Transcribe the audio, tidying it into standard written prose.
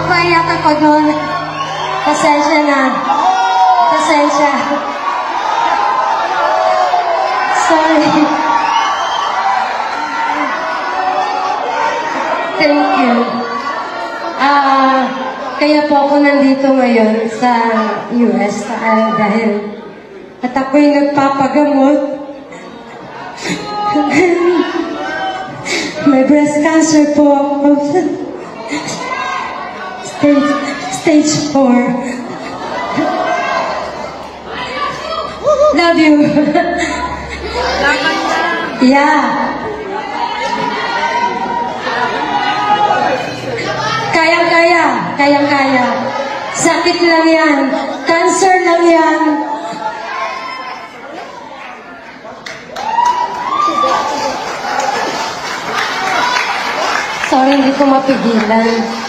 Mapaiyak ako doon. Pasensya na. Pasensya. Sorry. Thank you. Kaya po ako nandito ngayon sa US dahil at ako'y nagpapagamot. May breast cancer po ako. Stage 4. Love you. Yeah. Kayang-kaya. Sakit lang yan. Cancer lang yan. Sorry, hindi ko mapigilan.